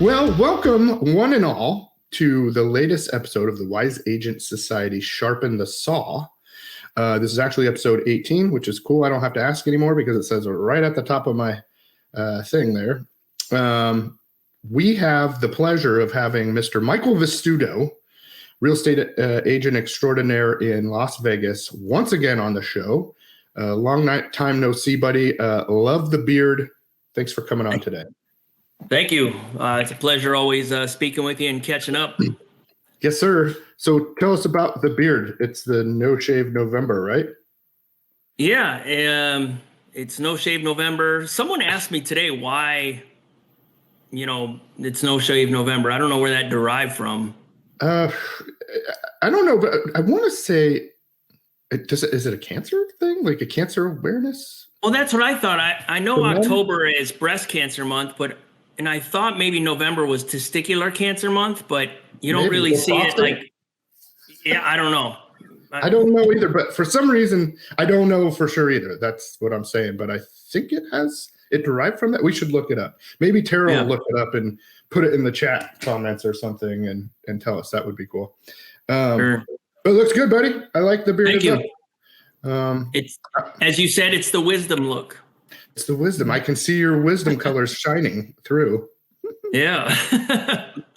Well, welcome one and all to the latest episode of the Wise Agent Society Sharpen the Saw. This is actually episode 18, which is cool. I don't have to ask anymore because it says right at the top of my thing there. We have the pleasure of having Mr. Michael Vestuto, real estate agent extraordinaire in Las Vegas, once again on the show. Long time no see, buddy. Love the beard. Thanks for coming on today. Thank you. It's a pleasure always speaking with you and catching up. Yes, sir. So tell us about the beard. It's the No Shave November, right? Yeah, it's No Shave November. Someone asked me today why, it's No Shave November. I don't know where that derived from. I don't know, but I want to say, is it a cancer thing? Like a cancer awareness? Well, that's what I thought. I know October is breast cancer month, and I thought maybe November was testicular cancer month, but you don't really see it like, I don't know. I don't know either, but for some reason, I don't know for sure either. That's what I'm saying, but I think it derived from that. We should look it up. Maybe Tara will look it up and put it in the chat comments or something and tell us. That would be cool. Sure. But it looks good, buddy. I like the beard. Thank you. It's, as you said, it's the wisdom look. It's the wisdom. I can see your wisdom colors shining through. Yeah.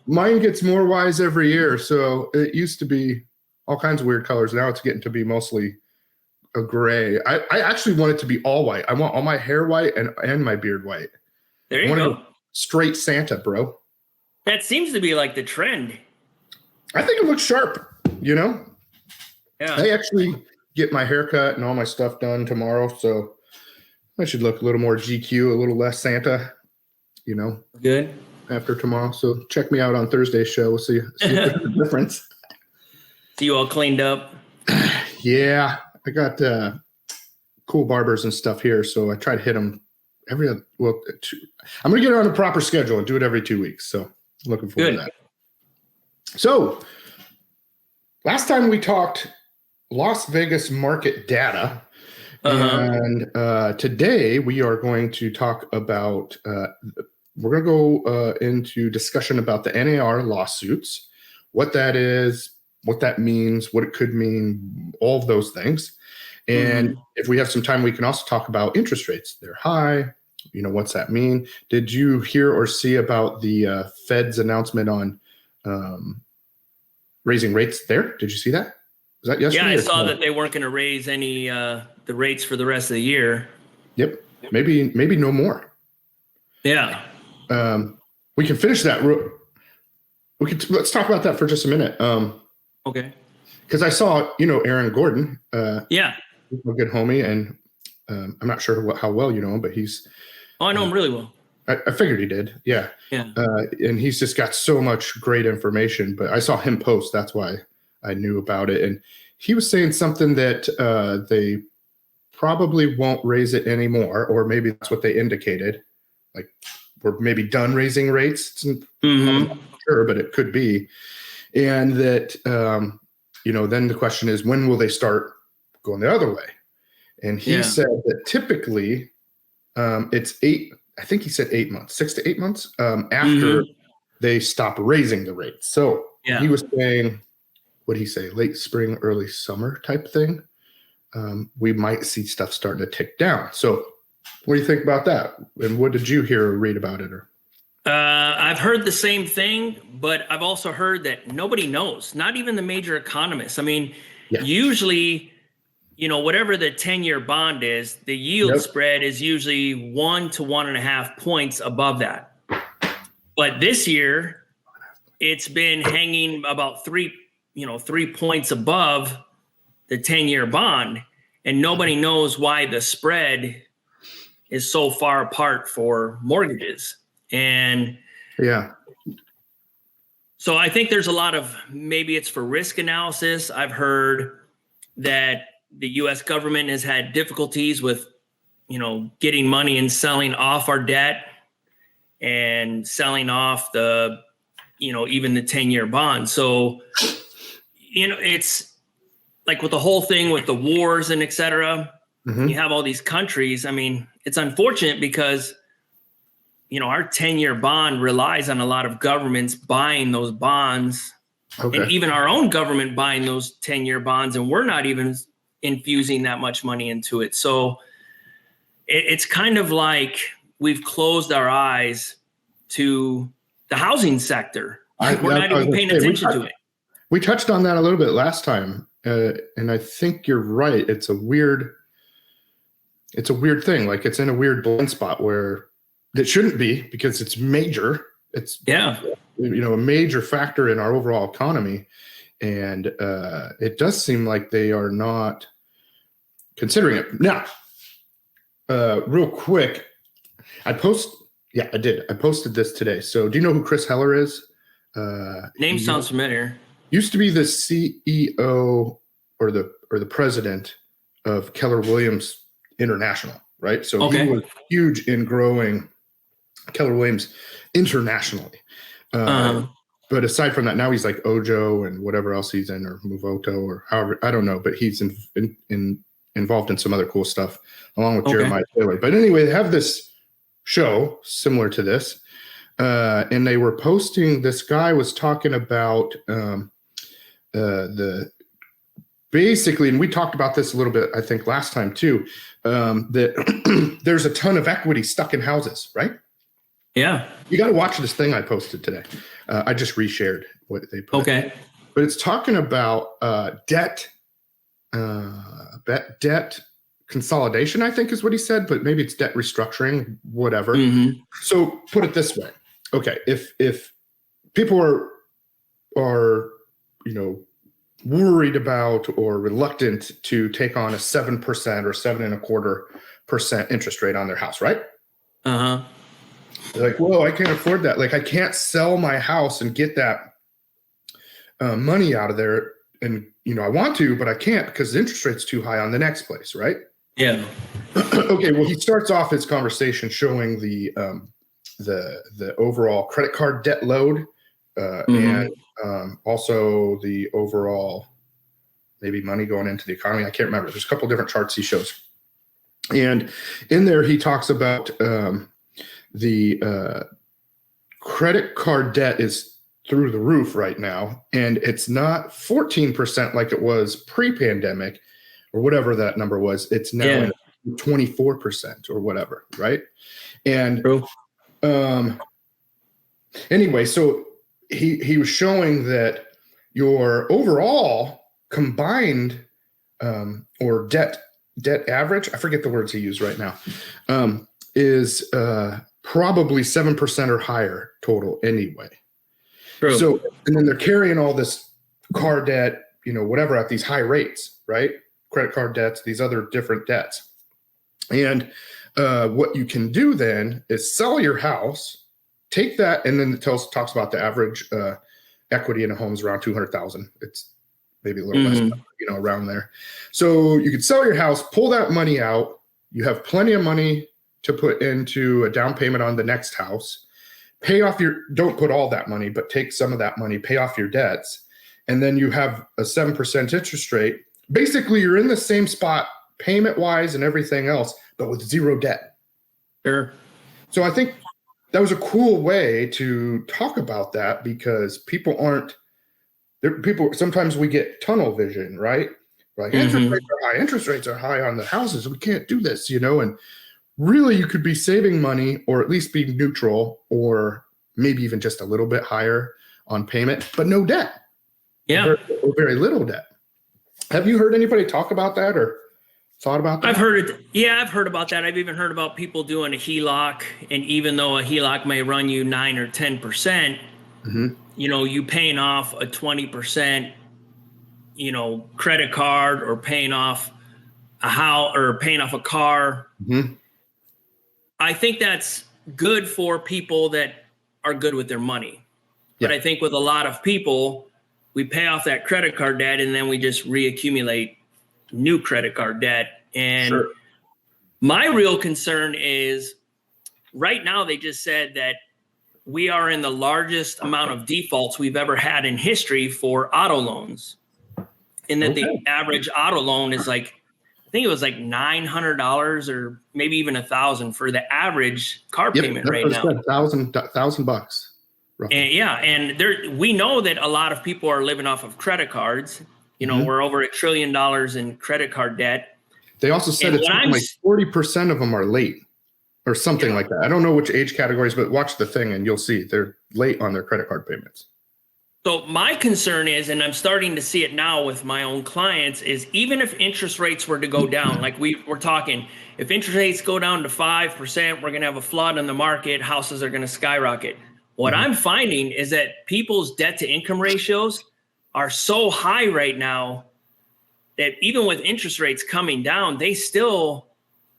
Mine gets more wise every year. So it used to be all kinds of weird colors. Now it's getting to be mostly a gray. I actually want it to be all white. I want all my hair white and my beard white. There you go. Straight Santa, bro. That seems to be like the trend. I think it looks sharp, Yeah. I actually get my haircut and all my stuff done tomorrow. So I should look a little more GQ, a little less Santa, Good. after tomorrow. So check me out on Thursday's show. We'll see if there's a difference. See you all cleaned up. Yeah, I got cool barbers and stuff here. So I try to hit them I'm going to get on a proper schedule and do it every 2 weeks. So looking forward to that. So last time we talked Las Vegas market data. And today we are going to talk about, we're going to go into discussion about the NAR lawsuits, what that is, what that means, what it could mean, all of those things. And if we have some time, we can also talk about interest rates. They're high. What's that mean? Did you hear or see about the Fed's announcement on raising rates there? Did you see that? Was that yesterday? Yeah, I saw that they weren't going to raise any the rates for the rest of the year. Yep. Maybe no more. Yeah. We can finish that. Let's talk about that for just a minute. Okay. Because I saw, Aaron Gordon. Yeah. He's a good homie, and I'm not sure how well you know him, but he's. Oh, I know him really well. I figured he did. Yeah. Yeah. And he's just got so much great information. But I saw him post. That's why I knew about it. And he was saying something that they probably won't raise it anymore, or maybe that's what they indicated. Like we're maybe done raising rates. I'm not sure, but it could be. And that, then the question is, when will they start going the other way? And he said that typically it's 8 months, 6 to 8 months after they stop raising the rates. So he was saying, what did he say? Late spring, early summer type thing. We might see stuff starting to tick down. So what do you think about that? And what did you hear or read about it? I've heard the same thing, but I've also heard that nobody knows, not even the major economists. I mean, usually, whatever the 10-year bond is, the yield spread is usually 1 to 1.5 points above that. But this year, it's been hanging about 3 points above the 10-year bond, and nobody knows why the spread is so far apart for mortgages. And so I think there's a lot of, maybe it's for risk analysis. I've heard that the U.S. government has had difficulties with, getting money and selling off our debt and selling off the, even the 10-year bond. So, it's like with the whole thing with the wars and et cetera, you have all these countries. I mean, it's unfortunate because our 10-year bond relies on a lot of governments buying those bonds, Okay. and even our own government buying those 10-year bonds, and we're not even infusing that much money into it. So it's kind of like we've closed our eyes to the housing sector. Like we're not even paying attention to it. We touched on that a little bit last time, and I think you're right. It's a weird thing. Like it's in a weird blind spot where it shouldn't be, because it's major. It's a major factor in our overall economy, and it does seem like they are not considering it now. Real quick, I did. I posted this today. So do you know who Chris Heller is? Name sounds familiar. Used to be the CEO or the president of Keller Williams International, right? So he was huge in growing Keller Williams internationally. But aside from that, now he's like Ojo and whatever else he's in, or Movoto, or however, I don't know, but he's involved in some other cool stuff along with Jeremiah Taylor. But anyway, they have this show similar to this, and they were posting, this guy was talking about basically, and we talked about this a little bit, I think last time too, that there's a ton of equity stuck in houses, right? Yeah. You got to watch this thing I posted today. I just reshared what they put. Okay. But it's talking about debt consolidation, I think is what he said, but maybe it's debt restructuring, whatever. Mm-hmm. So put it this way. Okay. If people are, worried about or reluctant to take on a 7% or 7.25% interest rate on their house, right? Uh-huh. They're like, whoa, I can't afford that. Like, I can't sell my house and get that money out of there. And, I want to, but I can't because the interest rate's too high on the next place, right? Yeah. Okay, well, he starts off his conversation showing the overall credit card debt load, and also the overall maybe money going into the economy. I can't remember. There's a couple of different charts he shows. And in there, he talks about the credit card debt is through the roof right now, and it's not 14% like it was pre-pandemic or whatever that number was. It's now 24% or whatever, right? And anyway, so he was showing that your overall combined or debt average, I forget the words he used right now, is probably 7% or higher total anyway. True. So, and then they're carrying all this car debt, whatever, at these high rates, right? Credit card debts, these other different debts. And what you can do then is sell your house, take that, and then it talks about the average equity in a home is around $200,000. It's maybe a little less, around there. So you could sell your house, pull that money out. You have plenty of money to put into a down payment on the next house. Pay off don't put all that money, but take some of that money, pay off your debts. And then you have a 7% interest rate. Basically, you're in the same spot payment-wise and everything else, but with zero debt. Sure. So I think that was a cool way to talk about that, because sometimes we get tunnel vision, right? Like, interest rates are high on the houses. We can't do this, and really, you could be saving money, or at least be neutral, or maybe even just a little bit higher on payment, but no debt. Yeah. Or very little debt. Have you heard anybody talk about that or thought about that? I've heard it. Yeah, I've heard about that. I've even heard about people doing a HELOC. And even though a HELOC may run you 9 or 10%, you paying off a 20%, credit card, or paying off a house, or paying off a car. Mm-hmm. I think that's good for people that are good with their money. But I think with a lot of people, we pay off that credit card debt and then we just reaccumulate new credit card debt. And my real concern is, right now they just said that we are in the largest amount of defaults we've ever had in history for auto loans. And that the average auto loan is like I think it was like $900 or maybe even $1,000 for the average car payment right now. $1,000. And yeah, and we know that a lot of people are living off of credit cards. We're over $1 trillion in credit card debt. They also said it's like 40% of them are late or something like that. I don't know which age categories, but watch the thing and you'll see they're late on their credit card payments. So my concern is, and I'm starting to see it now with my own clients, is even if interest rates were to go down, like we're talking, if interest rates go down to 5%, we're going to have a flood in the market, houses are going to skyrocket. What I'm finding is that people's debt to income ratios are so high right now that even with interest rates coming down, they still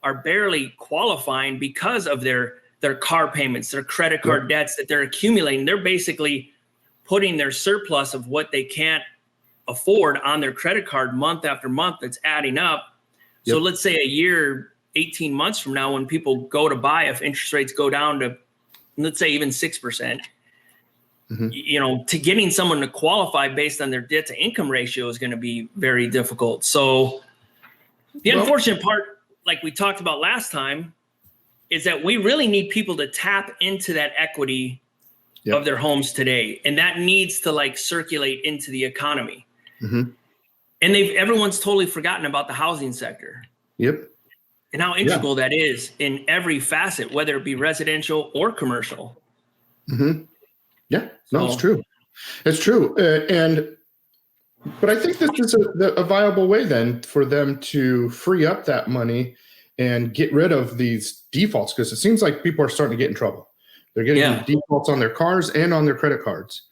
are barely qualifying because of their car payments, their credit card debts that they're accumulating. They're basically putting their surplus of what they can't afford on their credit card month after month. That's adding up. So let's say a year, 18 months from now, when people go to buy, if interest rates go down to, let's say even 6%, to getting someone to qualify based on their debt to income ratio is going to be very difficult. So the unfortunate part, like we talked about last time, is that we really need people to tap into that equity of their homes today. And that needs to circulate into the economy. And everyone's totally forgotten about the housing sector. And how integral that is in every facet, whether it be residential or commercial. Yeah, no, it's true. It's true. But I think this is a viable way then for them to free up that money and get rid of these defaults, because it seems like people are starting to get in trouble. They're getting defaults on their cars and on their credit cards.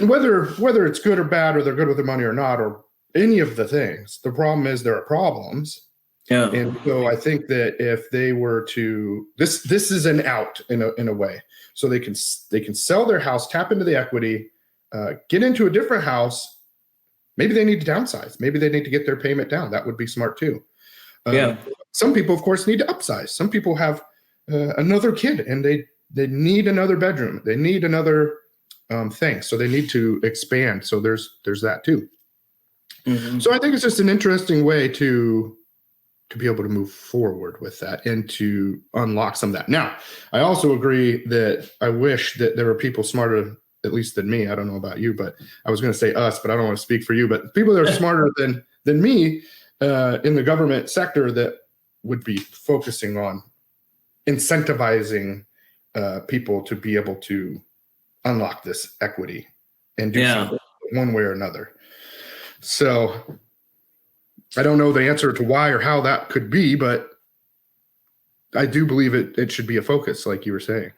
whether it's good or bad, or they're good with their money or not, or any of the things, the problem is there are problems. And so I think that if they were to, this is an out in a way, so they can sell their house, tap into the equity, get into a different house. Maybe they need to downsize. Maybe they need to get their payment down. That would be smart too. Some people, of course, need to upsize. Some people have another kid and they need another bedroom. They need another thing. So they need to expand. So there's that too. So I think it's just an interesting way to be able to move forward with that and to unlock some of that. Now, I also agree that I wish that there were people smarter, at least than me. I don't know about you, but I was going to say us, but I don't want to speak for you. But people that are smarter than me in the government sector that would be focusing on incentivizing people to be able to unlock this equity and do something one way or another. So I don't know the answer to why or how that could be, but I do believe it should be a focus, like you were saying.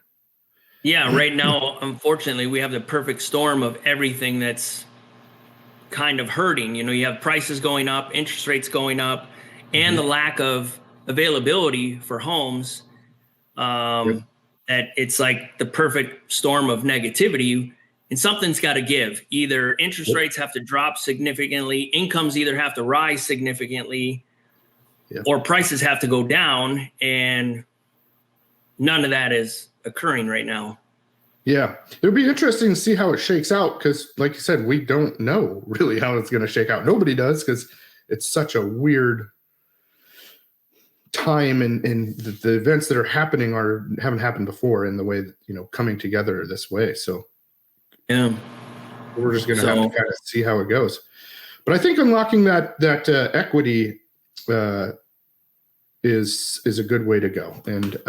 Yeah, right now, unfortunately, we have the perfect storm of everything that's kind of hurting. You have prices going up, interest rates going up, and the lack of availability for homes. That it's like the perfect storm of negativity. And something's got to give. Either interest rates have to drop significantly, incomes either have to rise significantly, or prices have to go down. And none of that is occurring right now. Yeah. It'll be interesting to see how it shakes out, because like you said, we don't know really how it's going to shake out. Nobody does, because it's such a weird time, and the events that are happening haven't happened before in the way that, coming together this way. So we're just going to have to kind of see how it goes. But I think unlocking that equity is a good way to go, and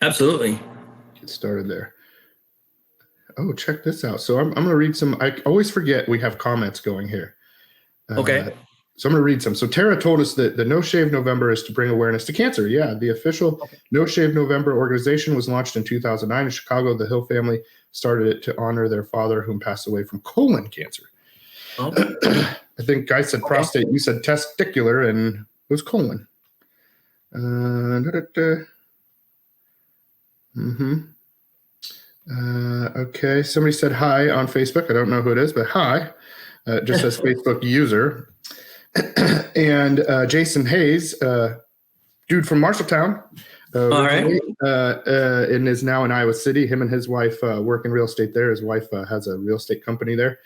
absolutely get started there. Oh, check this out. So I'm going to read some. I always forget we have comments going here. Okay. So I'm going to read some. So Tara told us that the No Shave November is to bring awareness to cancer. Yeah, the official No Shave November organization was launched in 2009 in Chicago. The Hill family started it to honor their father, whom passed away from colon cancer. I think I said prostate, you said testicular, and it was colon. Okay, somebody said hi on Facebook. I don't know who it is, but hi. It just says Facebook user. And Jason Hayes, dude from Marshalltown, and is now in Iowa City. Him and his wife work in real estate there. His wife has a real estate company there.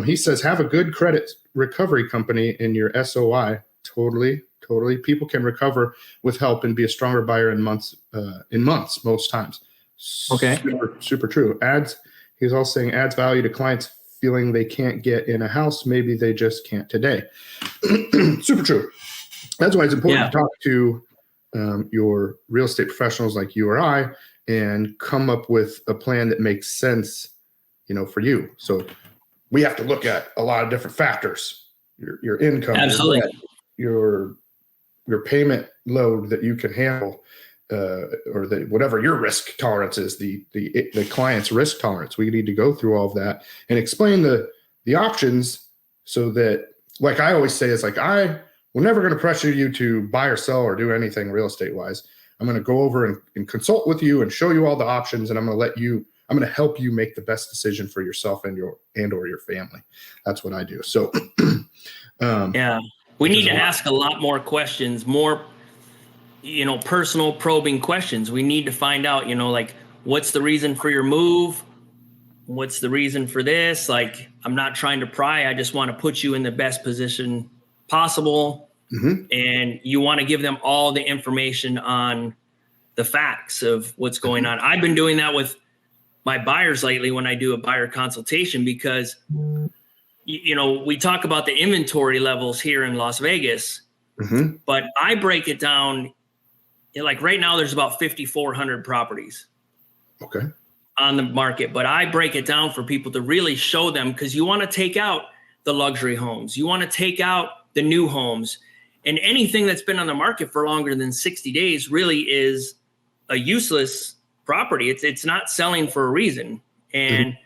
He says, have a good credit recovery company in your SOI. Totally. People can recover with help and be a stronger buyer in months most times. Okay. Super true. He's also saying adds value to clients feeling they can't get in a house. Maybe they just can't today. Super true. That's why it's important to talk to your real estate professionals like you or I and come up with a plan that makes sense, for you. So we have to look at a lot of different factors, your income, absolutely, your payment load that you can handle, or whatever your risk tolerance is, the client's risk tolerance. We need to go through all of that and explain the options so that, like I always say, it's like we're never going to pressure you to buy or sell or do anything real estate wise. I'm going to go over and consult with you and show you all the options, and I'm going to help you make the best decision for yourself and or your family. That's what I do. So, we need to ask a lot more questions, more, personal probing questions. We need to find out, like, what's the reason for your move? What's the reason for this? Like, I'm not trying to pry. I just want to put you in the best position possible. Mm-hmm. And you want to give them all the information on the facts of what's going on. I've been doing that with my buyers lately when I do a buyer consultation, because we talk about the inventory levels here in Las Vegas, mm-hmm. but I break it down. Like right now, there's about 5,400 properties on the market, but I break it down for people to really show them, because you want to take out the luxury homes. You want to take out the new homes, and anything that's been on the market for longer than 60 days really is a useless property. It's not selling for a reason. And mm-hmm.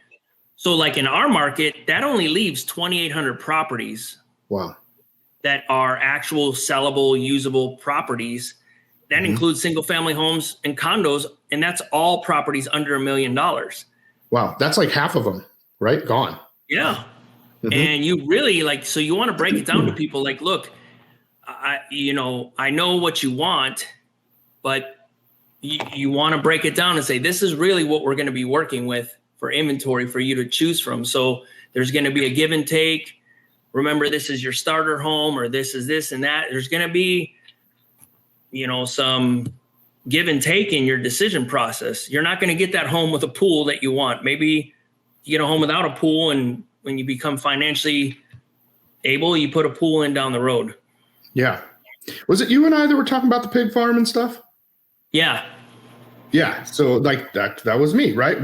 so like in our market, that only leaves 2,800 properties. Wow. That are actual sellable, usable properties. That mm-hmm. includes single family homes and condos. And that's all properties under $1 million. Wow. That's like half of them, right? Gone. Yeah. Mm-hmm. And you really so you want to break it down to people like, look, I know what you want, but you want to break it down and say, this is really what we're going to be working with for inventory for you to choose from. So there's going to be a give and take. Remember, this is your starter home, or this is this and that. There's going to be, some give and take in your decision process. You're not going to get that home with a pool that you want. Maybe you get a home without a pool, and when you become financially able, you put a pool in down the road. Yeah. Was it you and I that were talking about the pig farm and stuff? Yeah. Yeah. So like that was me, right?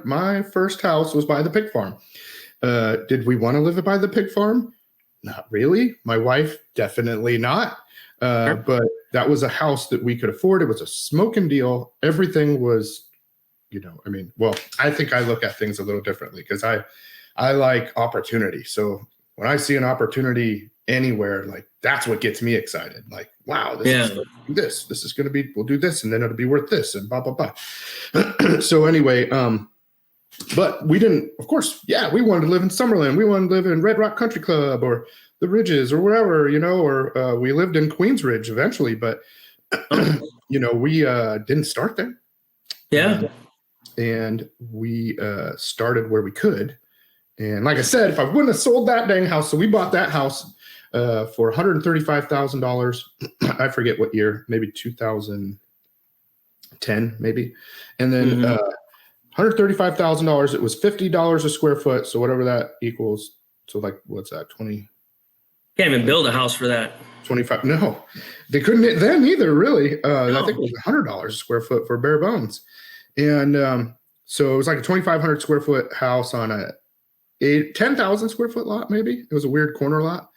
My first house was by the pig farm. Did we want to live by the pig farm? Not really. My wife, definitely not. Sure. But that was a house that we could afford. It was a smoking deal. Everything was, I think I look at things a little differently, because I like opportunity. So when I see an opportunity anywhere, like that's what gets me excited. Like, wow, this is going to be, we'll do this, and then it'll be worth this, and blah, blah, blah. So anyway, but we didn't, of course, we wanted to live in Summerlin. We wanted to live in Red Rock Country Club or the Ridges or wherever, or we lived in Queens Ridge eventually, but we didn't start there. Yeah. And we started where we could. And like I said, if I wouldn't have sold that dang house, so we bought that house for $135,000. I forget what year, maybe 2010, maybe. And then $135,000. It was $50 a square foot. So whatever that equals. So like, what's that? 20. Can't even build a house for that. 25. No, they couldn't then either, really. No. I think it was $100 a square foot for bare bones. And so it was like a 2,500 square foot house on a 10,000 square foot lot, maybe. It was a weird corner lot.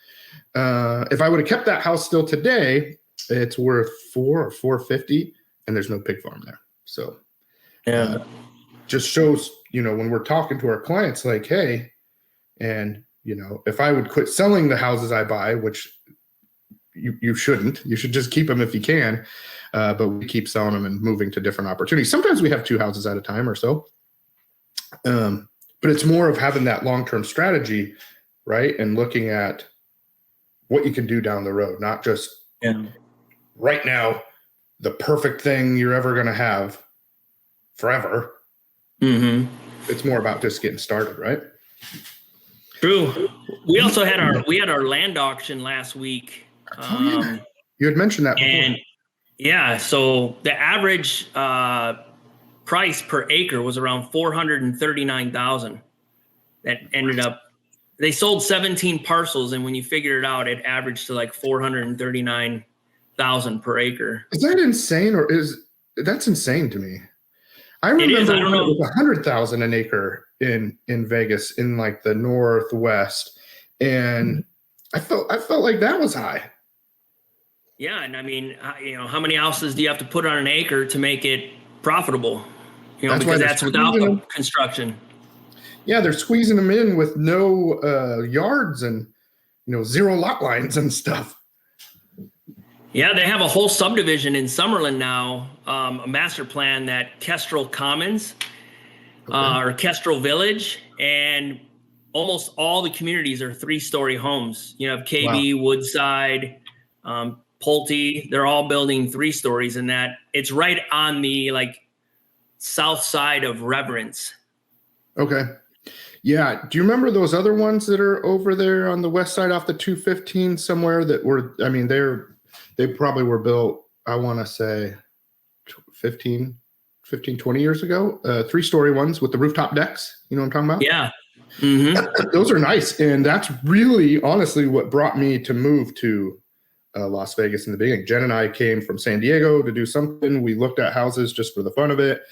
If I would have kept that house still today, it's worth $400 or $450, and there's no pig farm there. So just shows, when we're talking to our clients, like, hey, and if I would quit selling the houses I buy, which you shouldn't, you should just keep them if you can, but we keep selling them and moving to different opportunities. Sometimes we have 2 houses at a time or so. But it's more of having that long-term strategy, right? And looking at what you can do down the road, not just right now, the perfect thing you're ever going to have forever. Mm-hmm. It's more about just getting started, right? True. we also had our land auction last week. Yeah. You had mentioned that before. And yeah, so the average price per acre was around 439,000. That ended up, they sold 17 parcels, and when you figure it out, it averaged to like 439,000 per acre. Is that insane, or that's insane to me? I remember I don't know. It was 100,000 an acre in Vegas, in like the Northwest, and I felt like that was high. Yeah, and I mean, how many houses do you have to put on an acre to make it profitable? Because that's without the construction. Yeah, they're squeezing them in with no yards and zero lot lines and stuff. Yeah, they have a whole subdivision in Summerlin now, a master plan, that Kestrel Commons, or Kestrel Village, and almost all the communities are 3-story homes. You have KB, Woodside, Pulte. They're all building 3 stories, and that it's right on the south side of Reverence. Okay. Yeah. Do you remember those other ones that are over there on the west side off the 215 somewhere that were, I mean, they probably were built, I want to say 15, 20 years ago, 3-story ones with the rooftop decks. You know what I'm talking about? Yeah. Mm-hmm. Those are nice. And that's really honestly what brought me to move to Las Vegas in the beginning. Jen and I came from San Diego to do something. We looked at houses just for the fun of it.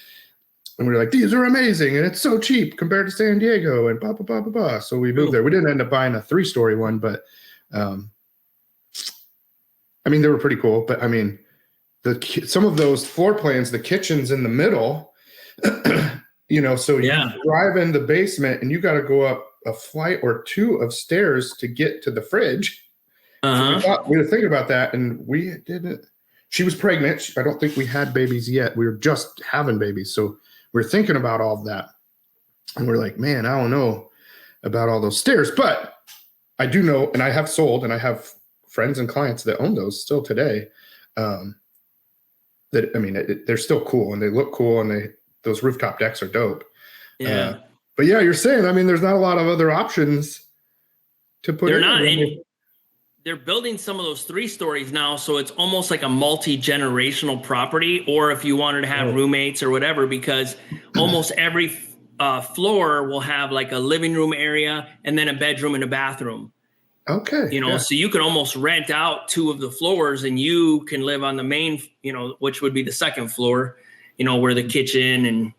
And we were like, these are amazing. And it's so cheap compared to San Diego and blah, blah, blah, blah, blah. So we moved there. We didn't end up buying a 3-story one, but I mean, they were pretty cool. But I mean, some of those floor plans, the kitchen's in the middle, so you drive in the basement and you got to go up a flight or 2 of stairs to get to the fridge. So we were thinking about that, and we didn't. She was pregnant. I don't think we had babies yet. We were just having babies. So we were thinking about all of that. And we're like, man, I don't know about all those stairs. But I do know, and I have sold, and I have friends and clients that own those still today. They're still cool, and they look cool, and those rooftop decks are dope. Yeah. But yeah, you're saying, I mean, there's not a lot of other options to put in. They're building some of those 3 stories now, so it's almost like a multi-generational property, or if you wanted to have roommates or whatever, because almost every floor will have like a living room area and then a bedroom and a bathroom. Okay. So you can almost rent out 2 of the floors, and you can live on the main, which would be the 2nd floor, where the kitchen and,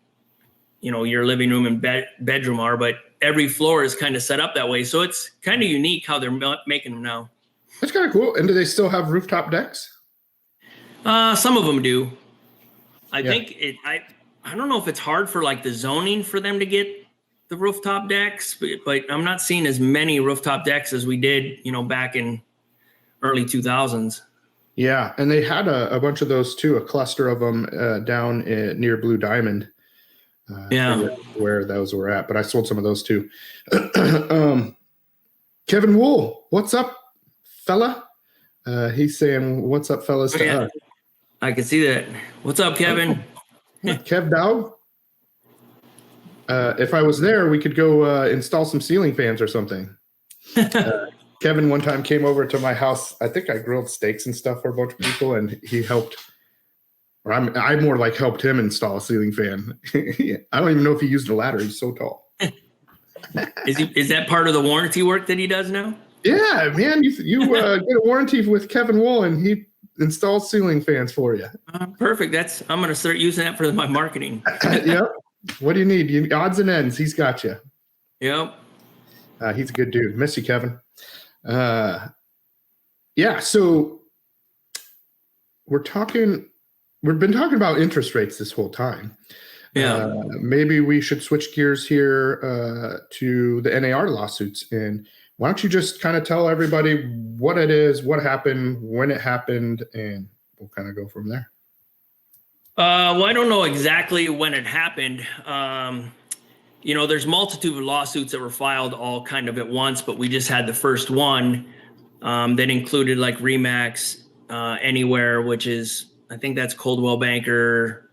your living room and bedroom are, but every floor is kind of set up that way. So it's kind of unique how they're making them now. That's kind of cool. And do they still have rooftop decks? Some of them do. I think I don't know if it's hard for like the zoning for them to get the rooftop decks, but I'm not seeing as many rooftop decks as we did, back in early 2000s. Yeah. And they had a bunch of those too, a cluster of them down near Blue Diamond. Where those were at, but I sold some of those too. Kevin Wool, what's up, fella? He's saying, what's up, fellas? To us. I can see that. What's up, Kevin? Kev Dowd. If I was there, we could go install some ceiling fans or something. Kevin one time came over to my house. I think I grilled steaks and stuff for a bunch of people, and he helped. Or I more like helped him install a ceiling fan. I don't even know if he used a ladder. He's so tall. Is that part of the warranty work that he does now? Yeah, man. You get a warranty with Kevin Wool, and he installs ceiling fans for you. Perfect. I'm going to start using that for my marketing. Yep. What do you need? Odds and ends. He's got you. Yep. He's a good dude. Miss you, Kevin. Yeah. So we've been talking about interest rates this whole time. Yeah. Maybe we should switch gears here to the NAR lawsuits. And why don't you just kind of tell everybody what it is, what happened, when it happened, and we'll kind of go from there. Well, I don't know exactly when it happened. There's multitude of lawsuits that were filed all kind of at once, but we just had the first one that included like Remax Anywhere, which is, I think that's Coldwell Banker,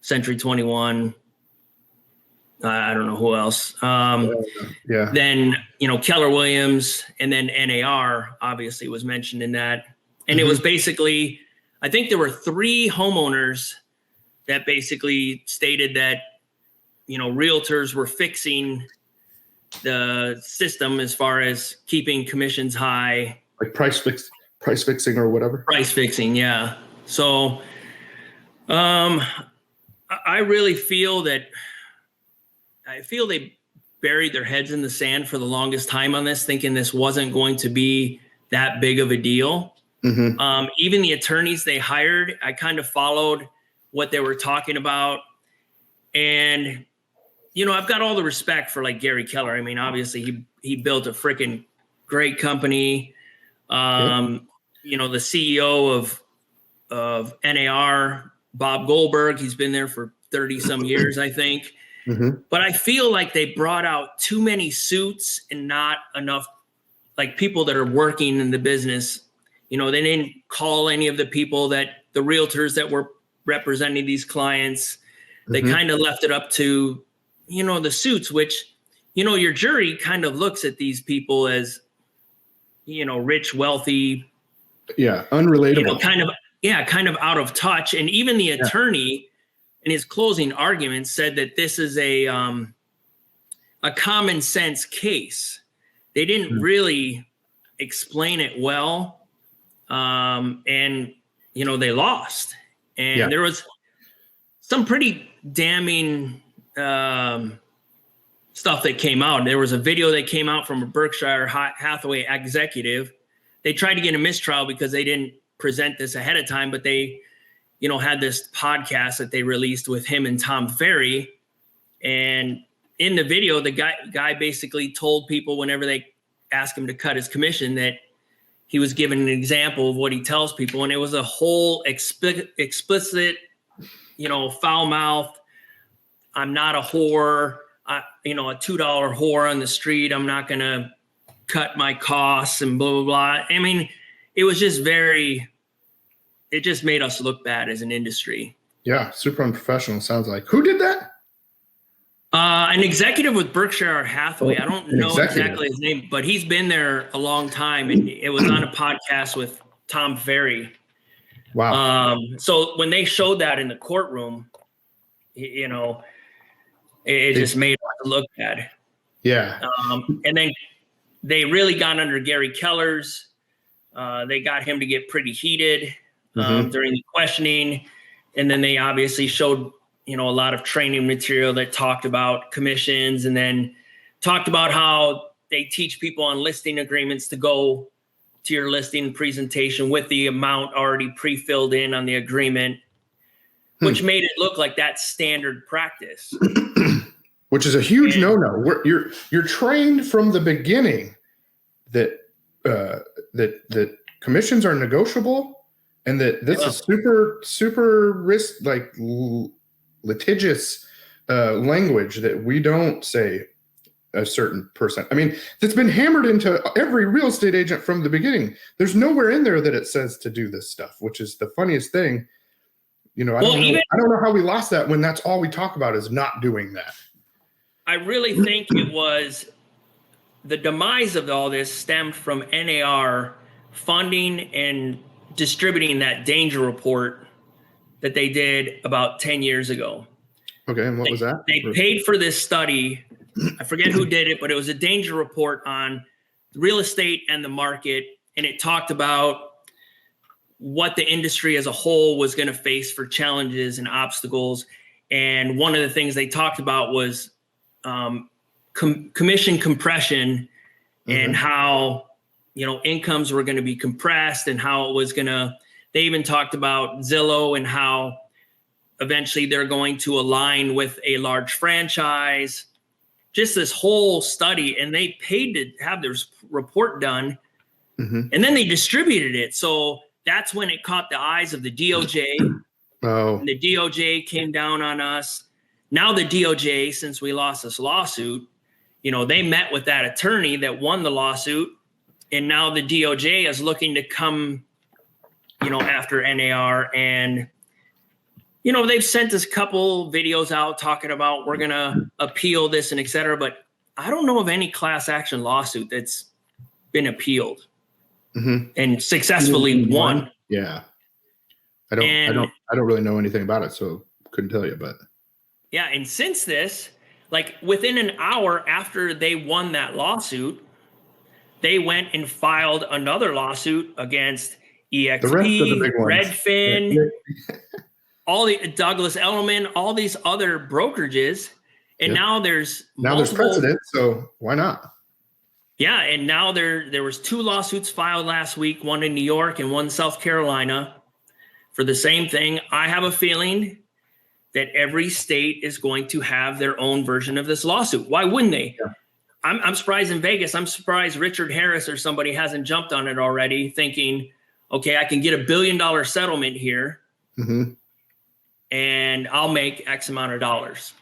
Century 21, I don't know who else. Yeah. Then, Keller Williams, and then NAR obviously was mentioned in that. And it was basically, I think there were 3 homeowners that basically stated that, realtors were fixing the system as far as keeping commissions high. Like price fixing or whatever. Price fixing, yeah. So I really feel that they buried their heads in the sand for the longest time on this, thinking this wasn't going to be that big of a deal. Even the attorneys they hired, I kind of followed what they were talking about. And, I've got all the respect for like Gary Keller. I mean, obviously he built a freaking great company. The CEO of NAR, Bob Goldberg, he's been there for 30 some years, I think. But I feel like they brought out too many suits and not enough like people that are working in the business. They didn't call any of the people the realtors that were representing these clients. They kind of left it up to, the suits, which, your jury kind of looks at these people as, rich, wealthy. Yeah. Unrelatable. Kind of out of touch. And even the attorney in his closing argument said that this is a common sense case. They didn't really explain it well. And, they lost. And there was some pretty damning stuff that came out. There was a video that came out from a Berkshire Hathaway executive. They tried to get a mistrial because they didn't present this ahead of time, but they, had this podcast that they released with him and Tom Ferry. And in the video, the guy basically told people whenever they asked him to cut his commission that he was given an example of what he tells people. And it was a whole explicit, foul mouth. I'm not a whore, a $2 whore on the street. I'm not going to cut my costs and blah, blah, blah. I mean, it was just it just made us look bad as an industry. Yeah. Super unprofessional. Sounds like. Who did that? An executive with Berkshire Hathaway. I don't know exactly his name, but he's been there a long time. And it was on a podcast with Tom Ferry. Wow. So when they showed that in the courtroom, it just made us look bad. Yeah. And then they really got under Gary Keller's. They got him to get pretty heated during the questioning. And then they obviously showed, a lot of training material that talked about commissions, and then talked about how they teach people on listing agreements to go to your listing presentation with the amount already pre-filled in on the agreement, which made it look like that's standard practice. Which is a huge no-no. You're trained from the beginning that that commissions are negotiable, and that this is super risk, like litigious language, that we don't say a certain percent. I mean, it's been hammered into every real estate agent from the beginning. There's nowhere in there that it says to do this stuff, which is the funniest thing. I don't know how we lost that when that's all we talk about is not doing that. I really think it was the demise of all this stemmed from NAR funding and distributing that danger report that they did about 10 years ago. Okay, and what was that? They paid for this study. I forget who did it, but it was a danger report on real estate and the market. And it talked about what the industry as a whole was going to face for challenges and obstacles. And one of the things they talked about was commission compression and how, incomes were going to be compressed, and how it was going to, they even talked about Zillow and how eventually they're going to align with a large franchise, just this whole study. And they paid to have this report done, and then they distributed it. So that's when it caught the eyes of the DOJ. And the DOJ came down on us. Now the DOJ, since we lost this lawsuit, they met with that attorney that won the lawsuit. And now the DOJ is looking to come, after NAR and, they've sent us a couple videos out talking about we're going to appeal this and et cetera, but I don't know of any class action lawsuit that's been appealed and successfully won. Yeah. I don't really know anything about it, so couldn't tell you, but. Yeah. And since this, like within an hour after they won that lawsuit, they went and filed another lawsuit against EXP, the rest of the big ones. Redfin, all the Douglas Elliman, all these other brokerages. And now there's precedent, so why not? Yeah, and now there was 2 lawsuits filed last week, one in New York and one South Carolina for the same thing. I have a feeling that every state is going to have their own version of this lawsuit. Why wouldn't they? Yeah. I'm surprised in Vegas. I'm surprised Richard Harris or somebody hasn't jumped on it already, thinking, okay, I can get $1 billion settlement here, and I'll make X amount of dollars.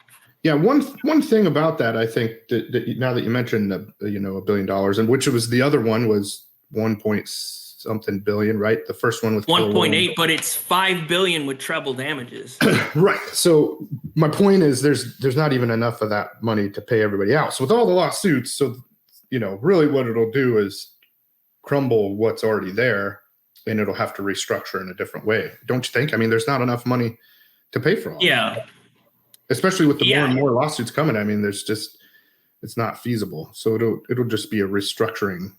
Yeah, one thing about that, I think that now that you mentioned, $1 billion, and which was the other one was 1.something billion, right? The first one with 1.8, but it's 5 billion with treble damages. Right. So my point is, there's not even enough of that money to pay everybody out. So with all the lawsuits, so really what it'll do is crumble what's already there, and it'll have to restructure in a different way. Don't you think? I mean, there's not enough money to pay for all. Yeah. Especially with the more and more lawsuits coming. I mean, it's not feasible. So it'll just be a restructuring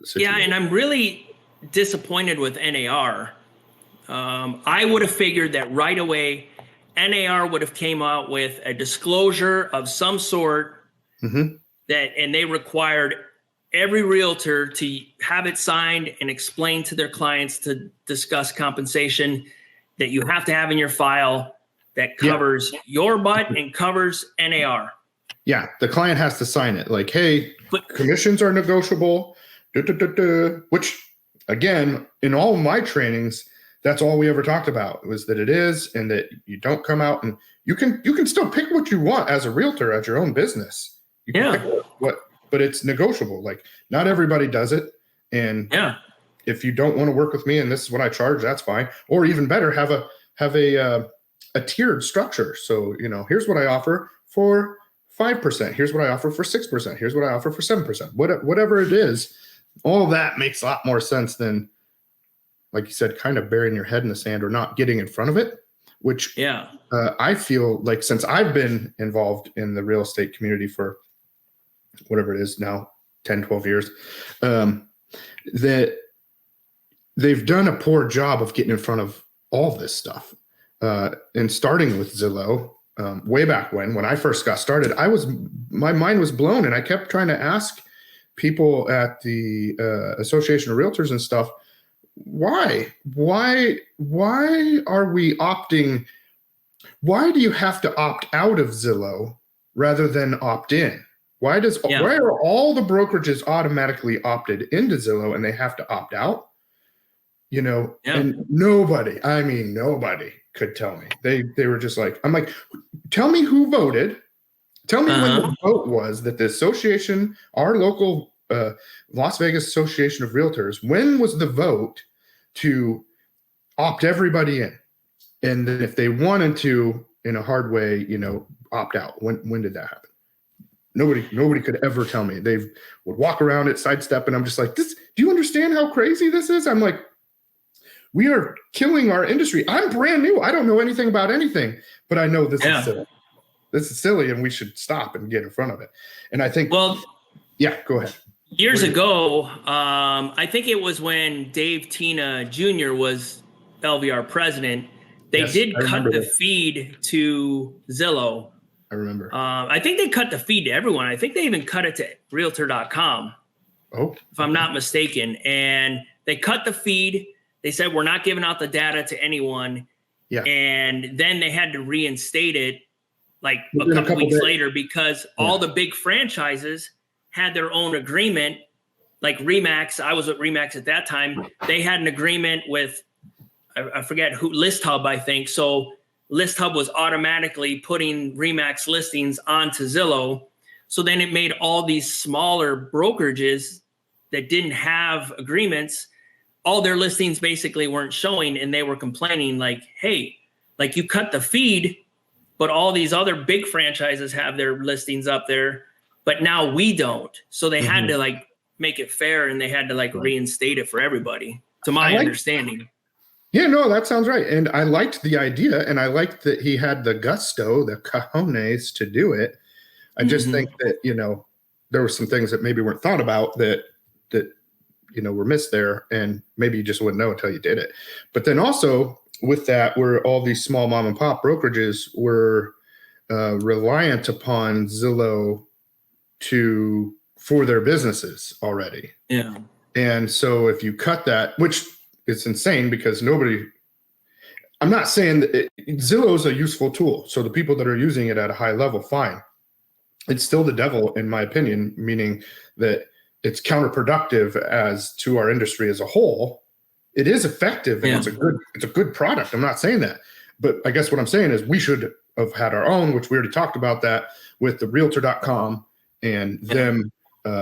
situation. Yeah, and I'm really disappointed with NAR. I would have figured that right away, NAR would have came out with a disclosure of some sort and they required every realtor to have it signed and explain to their clients to discuss compensation that you have to have in your file that covers your butt and covers NAR. Yeah, the client has to sign it. Like, hey, commissions are negotiable, which, again, in all of my trainings, that's all we ever talked about, was that it is, and that you don't come out, and you can still pick what you want as a realtor at your own business. You can pick but it's negotiable. Like, not everybody does it. And if you don't want to work with me and this is what I charge, that's fine. Or even better, have a tiered structure. So, here's what I offer for 5%. Here's what I offer for 6%. Here's what I offer for 7%. Whatever it is, all that makes a lot more sense than, like you said, kind of burying your head in the sand or not getting in front of it, which I feel like, since I've been involved in the real estate community for whatever it is now, 10, 12 years, that they've done a poor job of getting in front of all this stuff. And starting with Zillow, way back when I first got started, my mind was blown, and I kept trying to ask people at the Association of Realtors and stuff, why are we opting? Why do you have to opt out of Zillow rather than opt in? Why are all the brokerages automatically opted into Zillow and they have to opt out? And nobody could tell me. They were just like, I'm like, tell me who voted. Tell me when the vote was that the association, our local Las Vegas Association of Realtors, when was the vote to opt everybody in? And then if they wanted to, in a hard way, opt out, when did that happen? Nobody could ever tell me. They would walk around it, sidestep, and I'm just like, do you understand how crazy this is? I'm like, we are killing our industry. I'm brand new. I don't know anything about anything, but I know this is silly. This is silly, and we should stop and get in front of it. And I think, go ahead. Years ago, I think it was when Dave Tina Jr. was LVR president, they did cut the feed to Zillow. I remember. I think they cut the feed to everyone. I think they even cut it to Realtor.com. Oh. If I'm not mistaken. And they cut the feed. They said, we're not giving out the data to anyone. Yeah. And then they had to reinstate it like a couple weeks later, because all the big franchises had their own agreement. Like Remax, I was at Remax at that time. They had an agreement with, I forget who, List Hub, I think. So List Hub was automatically putting Remax listings onto Zillow. So then it made all these smaller brokerages that didn't have agreements, all their listings basically weren't showing, and they were complaining like, hey, like you cut the feed, but all these other big franchises have their listings up there, but now we don't. So they had to like make it fair, and they had to like reinstate it for everybody, to my understanding. Yeah, no, that sounds right. And I liked the idea, and I liked that he had the gusto, the cojones to do it. I just think that, you know, there were some things that maybe weren't thought about that, you know, were missed there, and maybe you just wouldn't know until you did it. But then also with that, where all these small mom and pop brokerages were reliant upon Zillow for their businesses already. Yeah. And so if you cut that, which is insane because I'm not saying that Zillow is a useful tool. So the people that are using it at a high level, fine. It's still the devil, in my opinion, meaning that it's counterproductive as to our industry as a whole. It is effective and it's a good product. I'm not saying that. But I guess what I'm saying is we should have had our own, which we already talked about that with the realtor.com and them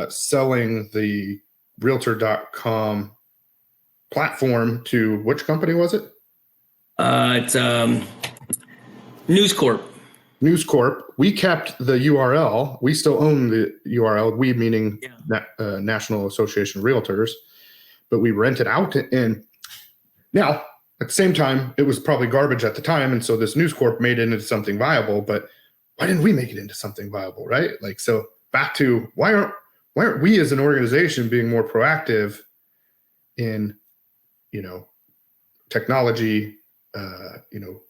selling the realtor.com platform to which company was it? It's News Corp. News Corp. We kept the URL. We still own the URL. We meaning National Association of Realtors, but we rent it out. And now at the same time, it was probably garbage at the time, and so this News Corp made it into something viable. But why didn't we make it into something viable, right? Like, so back to why aren't we as an organization being more proactive in, you know, technology, you know,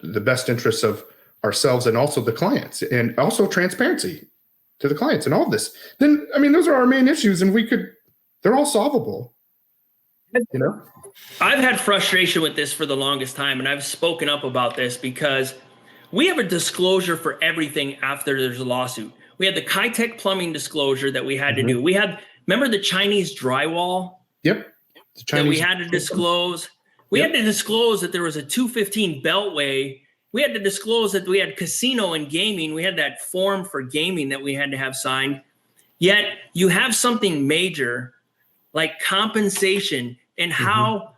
the best interests of ourselves and also the clients, and also transparency to the clients and all of this? Then, I mean, those are our main issues, and they're all solvable, you know? I've had frustration with this for the longest time, and I've spoken up about this because we have a disclosure for everything after there's a lawsuit. We had the Kitech plumbing disclosure that we had to do. Remember the Chinese drywall? Yep. That we had to disclose. We had to disclose that there was a 215 beltway. We had to disclose that we had casino and gaming. We had that form for gaming that we had to have signed. Yet you have something major like compensation, and how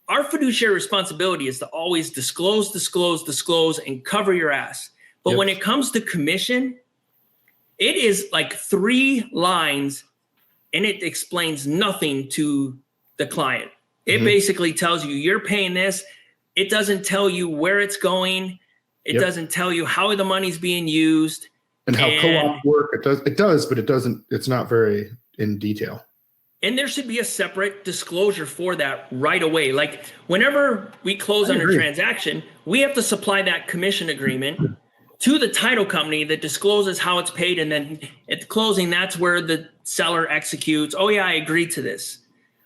our fiduciary responsibility is to always disclose, and cover your ass. But when it comes to commission, it is like 3 lines, and it explains nothing to the client. It basically tells you you're paying this. It doesn't tell you where it's going. It doesn't tell you how the money's being used. And how co-op work. It does, but it doesn't, it's not very in detail. And there should be a separate disclosure for that right away. Like whenever we close on a transaction, we have to supply that commission agreement to the title company that discloses how it's paid. And then at the closing, that's where the seller executes. Oh yeah, I agreed to this.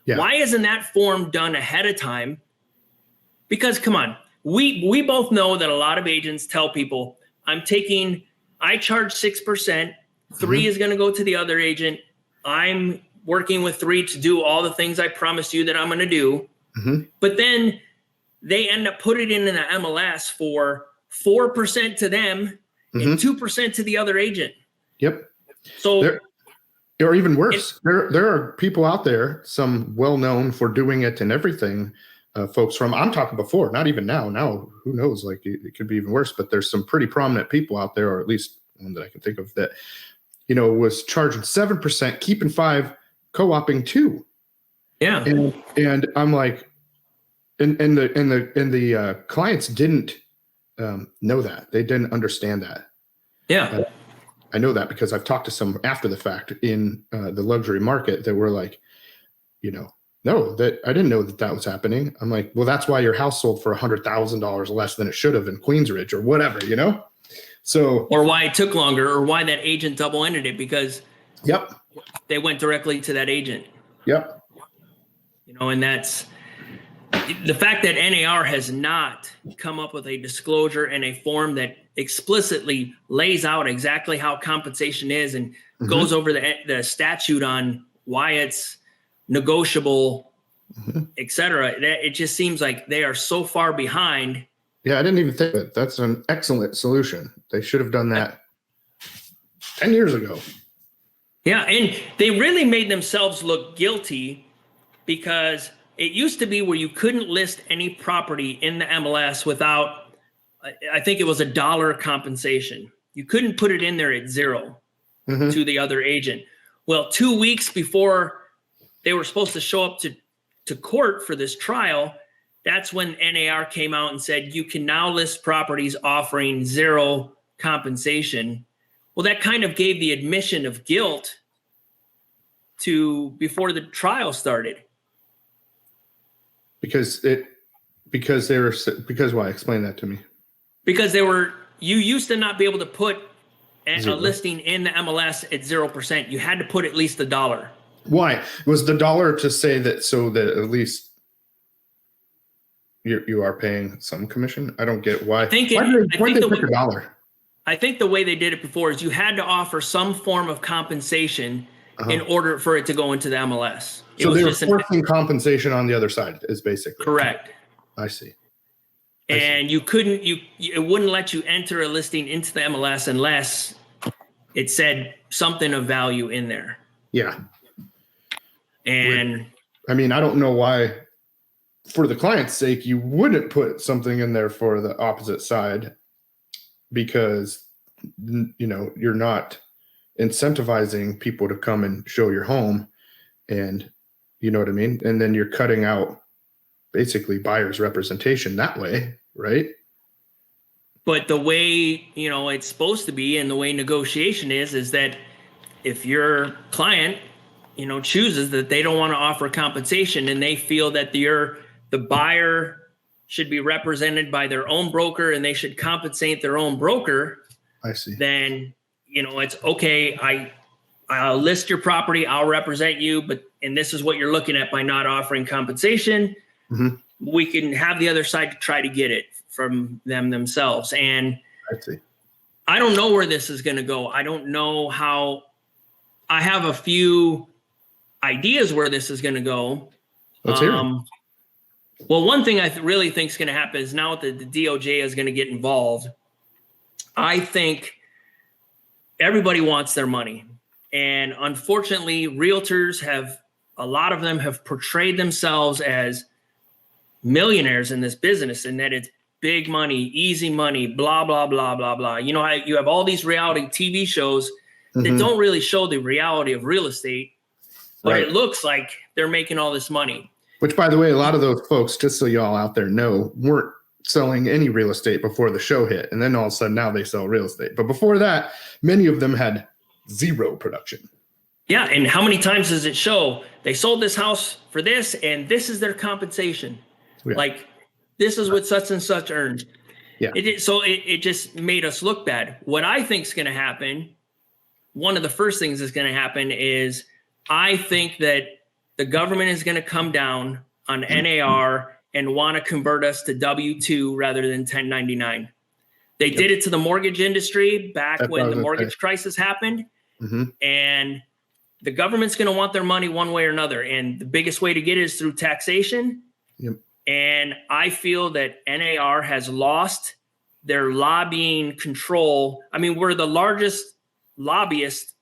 Yeah. Why isn't that form done ahead of time? Because come on, we both know that a lot of agents tell people, I charge 6%, 3 is going to go to the other agent. I'm working with 3 to do all the things I promised you that I'm going to do. But then they end up putting it in the MLS for 4% to them and 2% to the other agent. Yep. So, or even worse, there are people out there, some well-known for doing it and everything, folks from, I'm talking before, not even now. Now, who knows? Like it could be even worse, but there's some pretty prominent people out there, or at least one that I can think of that, you know, was charging 7%, keeping 5%, co-oping 2%. Yeah. And I'm like, and the clients didn't know that. They didn't understand that. Yeah. I know that because I've talked to some after the fact in the luxury market that were like, you know, no, that I didn't know that was happening. I'm like, well, that's why your house sold for $100,000 less than it should have in Queensridge or whatever, you know? So, or why it took longer, or why that agent double-ended it, because they went directly to that agent. Yep. You know, and that's the fact that NAR has not come up with a disclosure and a form that explicitly lays out exactly how compensation is and goes over the statute on why it's negotiable, et cetera. It just seems like they are so far behind. Yeah, I didn't even think of it. That's an excellent solution. They should have done that 10 years ago. Yeah, and they really made themselves look guilty, because it used to be where you couldn't list any property in the MLS without I think it was $1 compensation. You couldn't put it in there at 0 to the other agent. Well, 2 weeks before they were supposed to show up to court for this trial, that's when NAR came out and said, you can now list properties offering 0 compensation. Well, that kind of gave the admission of guilt before the trial started. Because why? Explain that to me. Because you used to not be able to put a listing in the MLS at 0%. You had to put at least $1. Why? Was the dollar to say that so that at least you are paying some commission? I don't get why. Why did they pick $1? I think the way they did it before is you had to offer some form of compensation in order for it to go into the MLS. So they were forcing compensation on the other side is basically correct. I see. And you couldn't, it wouldn't let you enter a listing into the MLS unless it said something of value in there. Yeah. And I mean, I don't know why, for the client's sake, you wouldn't put something in there for the opposite side, because, you're not incentivizing people to come and show your home, and you know what I mean? And then you're cutting out basically buyer's representation that way, right? But the way, it's supposed to be, and the way negotiation is that if your client, chooses that they don't want to offer compensation and they feel that the buyer should be represented by their own broker and they should compensate their own broker, I see. Then, it's okay. I'll list your property. I'll represent you, and this is what you're looking at by not offering compensation. We can have the other side to try to get it from themselves. And I see. I don't know where this is going to go. I don't know how. I have a few ideas where this is going to go. Let's hear it. Well, one thing I really think is going to happen is now that the DOJ is going to get involved, I think everybody wants their money. And unfortunately, realtors a lot of them have portrayed themselves as millionaires in this business, and that it's big money, easy money, blah, blah, blah, blah, blah. You have all these reality TV shows that don't really show the reality of real estate, but it looks like they're making all this money. Which, by the way, a lot of those folks, just so y'all out there know, weren't selling any real estate before the show hit. And then all of a sudden now they sell real estate. But before that, many of them had 0 production. Yeah. And how many times does it show they sold this house for this and this is their compensation? Yeah. Like, this is what such and such earned. Yeah. It just made us look bad. What I think is going to happen, one of the first things that's going to happen is I think that the government is going to come down on NAR and want to convert us to W-2 rather than 1099. They did it to the mortgage industry back when the mortgage crisis happened. And the government's going to want their money one way or another. And the biggest way to get it is through taxation. And I feel that NAR has lost their lobbying control. I mean, we're the largest lobbyist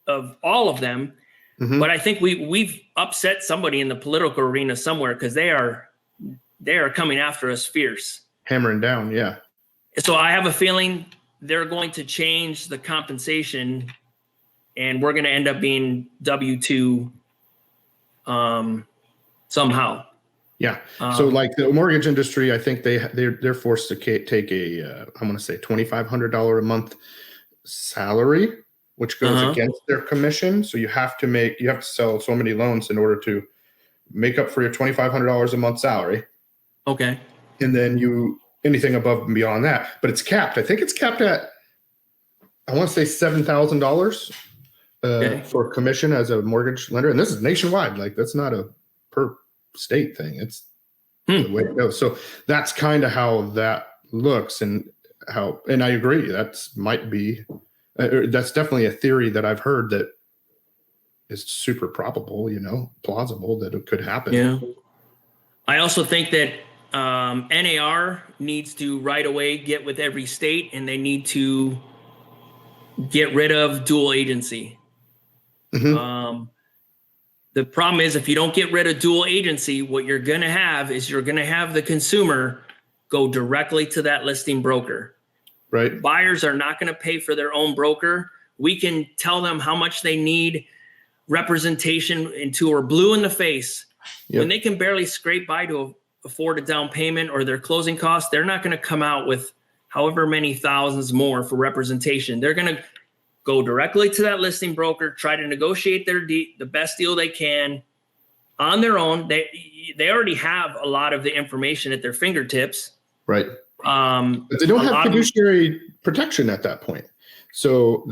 of all of them. But I think we've upset somebody in the political arena somewhere, because they are coming after us fierce. Hammering down, yeah. So I have a feeling they're going to change the compensation, and we're going to end up being W-2 somehow. Yeah. So like the mortgage industry, I think they're forced to take I'm going to say $2,500 a month salary, which goes against their commission. So you have to sell so many loans in order to make up for your $2,500 a month salary. Okay. And then anything above and beyond that, but it's capped. I think it's capped at, I want to say $7,000 for commission as a mortgage lender. And this is nationwide. Like, that's not a per state thing. It's the way it goes. So that's kind of how that looks, and I agree. That's definitely a theory that I've heard that is super probable, plausible that it could happen. Yeah. I also think that NAR needs to right away get with every state, and they need to get rid of dual agency. The problem is, if you don't get rid of dual agency, what you're going to have is the consumer go directly to that listing broker. Right. Buyers are not going to pay for their own broker. We can tell them how much they need representation until we're blue in the face. Yep. When they can barely scrape by to afford a down payment or their closing costs, they're not going to come out with however many thousands more for representation. They're going to go directly to that listing broker, try to negotiate the best deal they can on their own. They already have a lot of the information at their fingertips. Right. But they don't have fiduciary protection at that point. So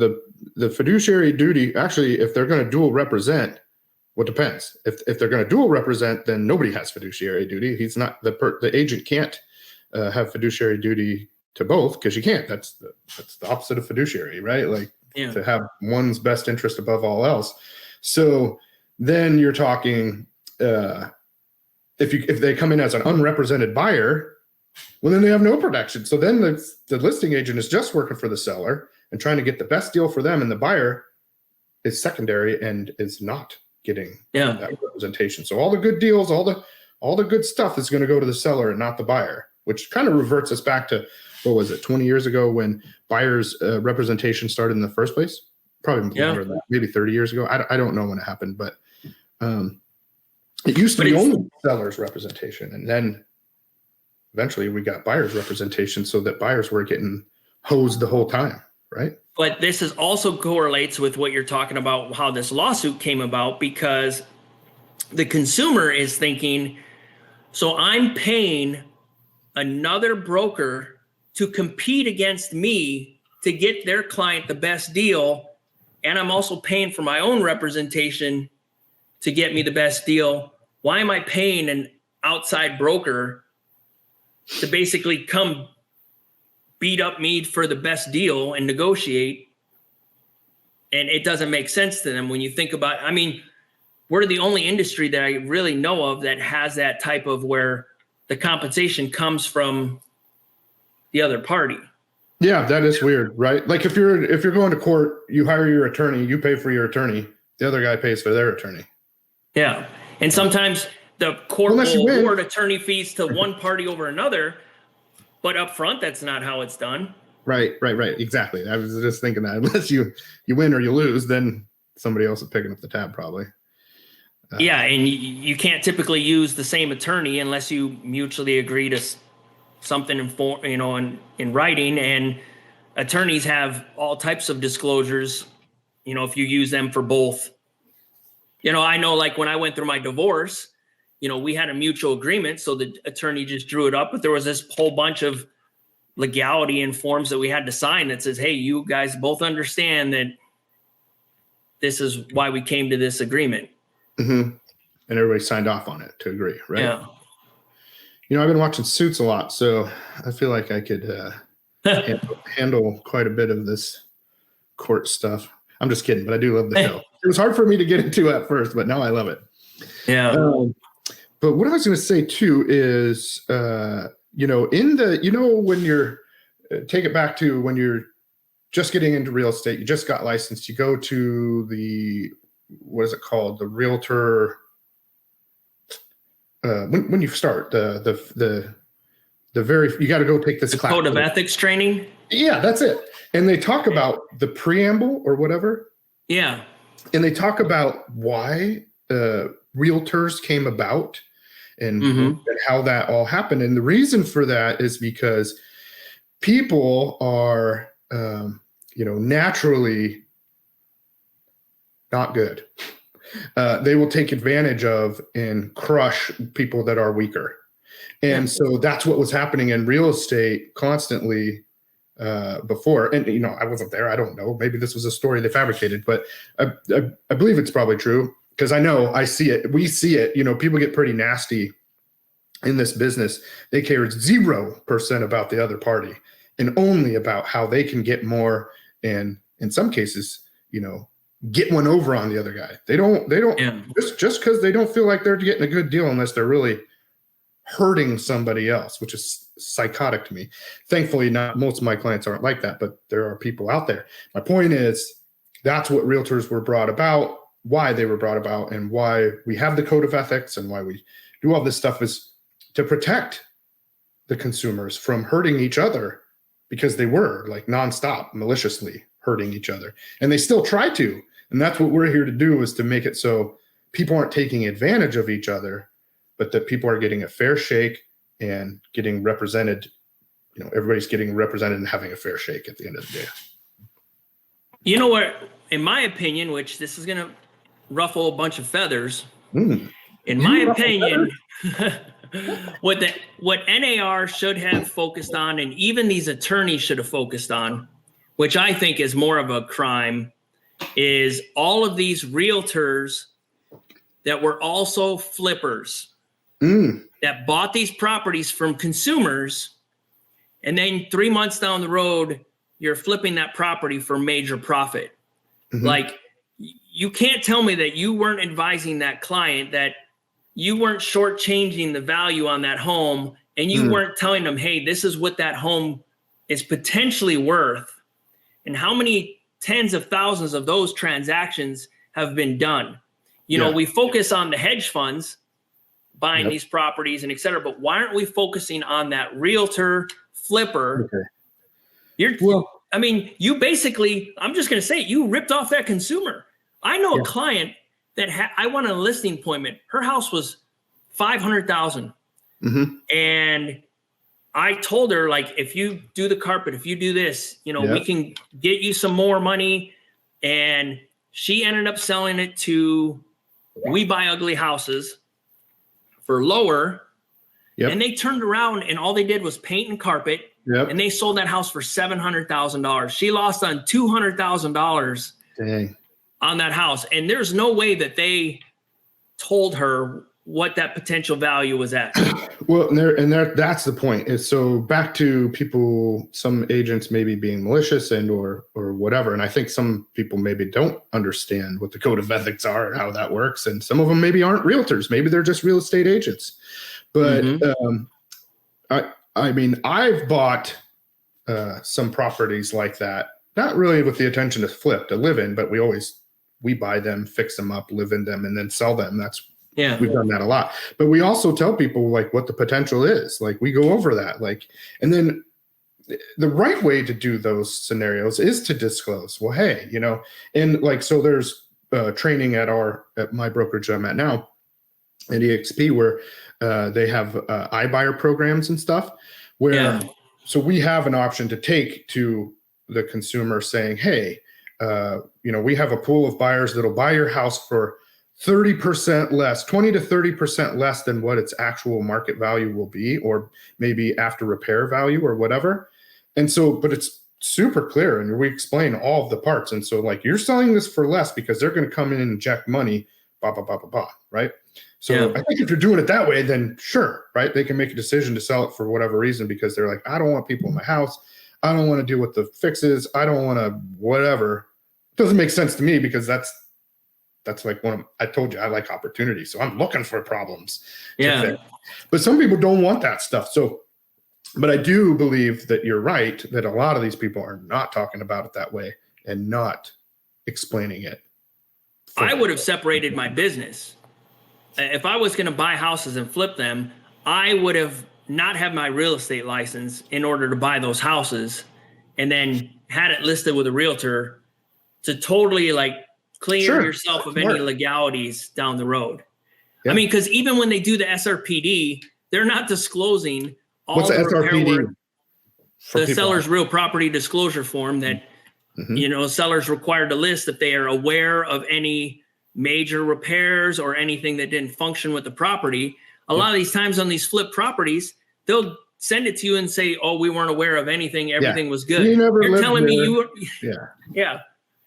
the fiduciary duty, actually, if they're going to dual represent, well, it depends. If they're going to dual represent, then nobody has fiduciary duty. He's not the agent can't have fiduciary duty to both, because you can't. That's the opposite of fiduciary, right? Like to have one's best interest above all else. So then you're talking if they come in as an unrepresented buyer, well, then they have no protection. So then the listing agent is just working for the seller and trying to get the best deal for them, and the buyer is secondary and is not getting that representation. So all the good deals, all the good stuff is going to go to the seller and not the buyer, which kind of reverts us back to, what was it, 20 years ago when buyers representation started in the first place? Probably longer than that, maybe 30 years ago. I don't know when it happened, but it used to be only sellers representation, and then eventually we got buyers representation so that buyers were getting hosed the whole time, right? But this is also correlates with what you're talking about, how this lawsuit came about, because the consumer is thinking, so I'm paying another broker to compete against me to get their client the best deal, and I'm also paying for my own representation to get me the best deal. Why am I paying an outside broker to basically come beat up me for the best deal and negotiate? And it doesn't make sense to them when you think about, I mean, we're the only industry that I really know of that has that type of where the compensation comes from the other party. Yeah, that is weird, right? Like if you're going to court, you hire your attorney, you pay for your attorney, the other guy pays for their attorney. Yeah. And sometimes the court will award attorney fees to one party over another, but up front, that's not how it's done. Right. Exactly. I was just thinking that unless you win or you lose, then somebody else is picking up the tab probably. Yeah, and you can't typically use the same attorney unless you mutually agree to something in writing. And attorneys have all types of disclosures, if you use them for both. I know, like when I went through my divorce, we had a mutual agreement, so the attorney just drew it up, but there was this whole bunch of legality and forms that we had to sign that says, hey, you guys both understand that this is why we came to this agreement. Mm-hmm. And everybody signed off on it to agree, right? Yeah. I've been watching Suits a lot, so I feel like I could handle quite a bit of this court stuff. I'm just kidding, but I do love the show. It was hard for me to get into at first, but now I love it. Yeah. But what I was going to say too is, when you're, take it back to when you're just getting into real estate, you just got licensed, you go to what is it called? The realtor, when you start the you got to go take this class. Code of ethics training. Yeah, that's it. And they talk about the preamble or whatever. Yeah. And they talk about why realtors came about and how that all happened. And the reason for that is because people are, naturally not good. They will take advantage of and crush people that are weaker. And so that's what was happening in real estate constantly before. And, I wasn't there. I don't know. Maybe this was a story they fabricated, but I believe it's probably true because I see it. We see it. People get pretty nasty in this business. They care 0% about the other party and only about how they can get more. And in some cases, get one over on the other guy. They don't just because they don't feel like they're getting a good deal unless they're really hurting somebody else, which is psychotic to me. Thankfully, not most of my clients aren't like that, but there are people out there. My point is that's what realtors were brought about, why they were brought about, and why we have the code of ethics and why we do all this stuff is to protect the consumers from hurting each other, because they were like nonstop maliciously hurting each other, and they still try to. And that's what we're here to do, is to make it so people aren't taking advantage of each other, but that people are getting a fair shake and getting represented. Everybody's getting represented and having a fair shake at the end of the day. You know what, in my opinion, which this is going to ruffle a bunch of feathers, in my opinion, what NAR should have focused on, and even these attorneys should have focused on, which I think is more of a crime, is all of these realtors that were also flippers that bought these properties from consumers, and then 3 months down the road, you're flipping that property for major profit. Like, you can't tell me that you weren't advising that client, that you weren't shortchanging the value on that home, and you weren't telling them, hey, this is what that home is potentially worth, and how many tens of thousands of those transactions have been done. We focus on the hedge funds buying these properties and et cetera, but why aren't we focusing on that realtor flipper? You basically, I'm just going to say it, you ripped off that consumer. I know a client that I went on a listing appointment. Her house was $500,000. And I told her, like, if you do the carpet, if you do this, we can get you some more money. And she ended up selling it to We Buy Ugly Houses for lower. And they turned around and all they did was paint and carpet. And they sold that house for $700,000. She lost on $200,000 on that house. And there's no way that they told her what that potential value was at. Well, that's the point. Is so back to people, some agents maybe being malicious or whatever. And I think some people maybe don't understand what the code of ethics are and how that works. And some of them maybe aren't realtors. Maybe they're just real estate agents. But I've bought some properties like that, not really with the intention to flip, to live in, but we buy them, fix them up, live in them, and then sell them. We've done that a lot. But we also tell people like what the potential is. Like, we go over that. Like, and then the right way to do those scenarios is to disclose. Well, hey, and like, so there's training at my brokerage I'm at now, at EXP, where they have iBuyer programs and stuff where, so we have an option to take to the consumer saying, hey, we have a pool of buyers that'll buy your house for 30% less, 20 to 30% less than what its actual market value will be, or maybe after repair value or whatever. And so, but it's super clear, and we explain all of the parts. And so, like, you're selling this for less because they're going to come in and inject money, blah, blah, blah, blah, blah, right? So I think if you're doing it that way, then sure, right? They can make a decision to sell it for whatever reason, because they're like, I don't want people in my house. I don't want to deal with the fixes. I don't want to whatever. It doesn't make sense to me, because that's like I told you, I like opportunity. So I'm looking for problems. But some people don't want that stuff. So, but I do believe that you're right, that a lot of these people are not talking about it that way and not explaining it. I would have separated my business. If I was going to buy houses and flip them, I would have not had my real estate license in order to buy those houses, and then had it listed with a realtor to totally like clear yourself of any legalities down the road. I mean, because even when they do the SRPD, they're not disclosing all the repair work. The seller's real property disclosure form that sellers required to list if they are aware of any major repairs or anything that didn't function with the property. A lot of these times on these flip properties, they'll send it to you and say, oh, we weren't aware of anything. Everything was good. You're telling me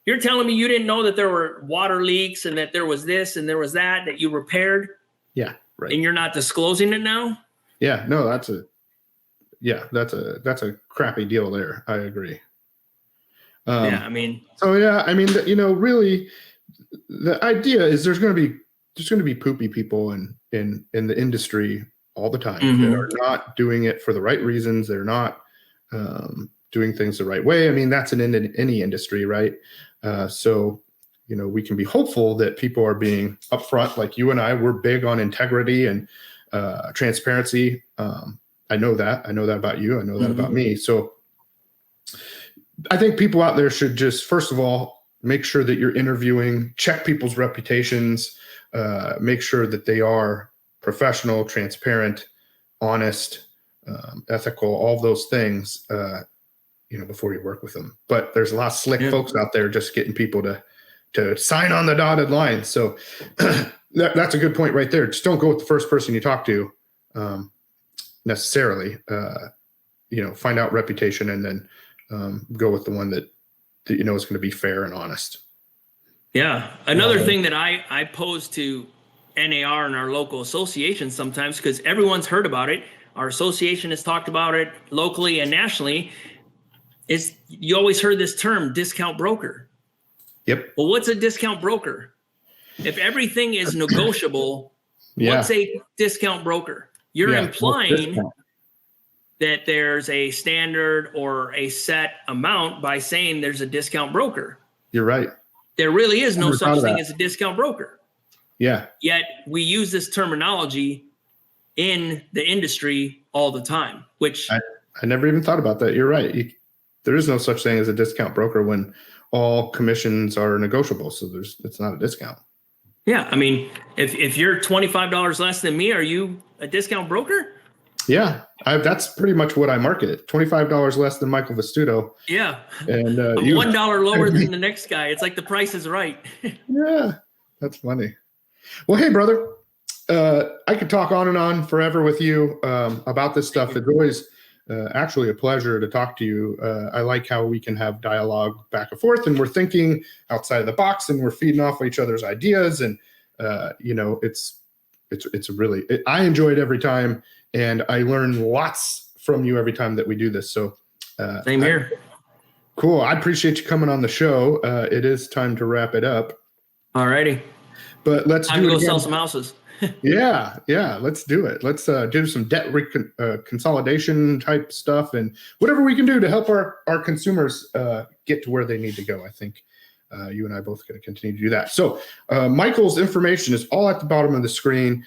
you're telling me you didn't know that there were water leaks and that there was this and there was that you repaired. Yeah. Right. And you're not disclosing it now. Yeah, no, that's a crappy deal there. I agree. Really, the idea is there's going to be poopy people in the industry all the time that are not doing it for the right reasons. They're not doing things the right way. I mean, that's in any industry, right? So we can be hopeful that people are being upfront. Like you and I, we're big on integrity and transparency. I I know that. I know that about you. I know that about me. So I think people out there should just, first of all, make sure that you're interviewing, check people's reputations, make sure that they are professional, transparent, honest, ethical, all those things, before you work with them. But there's a lot of slick folks out there just getting people to sign on the dotted line. So that's a good point right there. Just don't go with the first person you talk to necessarily. Find out reputation and then go with the one that is going to be fair and honest. Yeah. Another thing that I pose to NAR and our local association sometimes, because everyone's heard about it, our association has talked about it locally and nationally, is you always heard this term, discount broker. Yep. Well, what's a discount broker? If everything is negotiable, what's a discount broker? You're implying that there's a standard or a set amount by saying there's a discount broker. You're right. There really is no such thing as a discount broker. Yeah. Yet we use this terminology in the industry all the time, which I never even thought about that. You're right. There is no such thing as a discount broker when all commissions are negotiable. So it's not a discount. Yeah. I mean, if you're $25 less than me, are you a discount broker? Yeah. That's pretty much what I market. $25 less than Michael Vestuto. Yeah. And I'm $1 lower than the next guy. It's like the price is right. Yeah. That's funny. Well, hey, brother, I could talk on and on forever with you about this stuff. It's always actually a pleasure to talk to you. I like how we can have dialogue back and forth, and we're thinking outside of the box, and we're feeding off each other's ideas. And it's really I enjoy it every time, and I learn lots from you every time that we do this. So same here. Cool. I appreciate you coming on the show. It is time to wrap it up. All righty. But let's go sell some houses. Yeah, let's do it. Let's do some debt consolidation type stuff and whatever we can do to help our consumers get to where they need to go. I think you and I both going to continue to do that. So Michael's information is all at the bottom of the screen.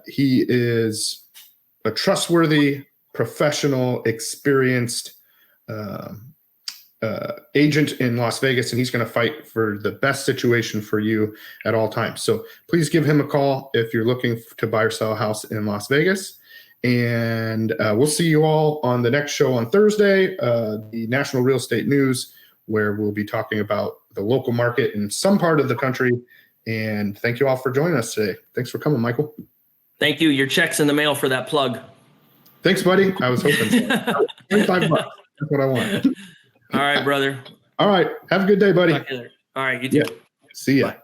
He is a trustworthy, professional, experienced agent in Las Vegas, and he's going to fight for the best situation for you at all times. So please give him a call if you're looking to buy or sell a house in Las Vegas. And we'll see you all on the next show on Thursday, the National Real Estate News, where we'll be talking about the local market in some part of the country. And thank you all for joining us today. Thanks for coming, Michael. Thank you. Your check's in the mail for that plug. Thanks, buddy. I was hoping so. $25. That's what I want. All right, brother. All right. Have a good day, buddy. All right. You too. Yeah. See ya. Bye.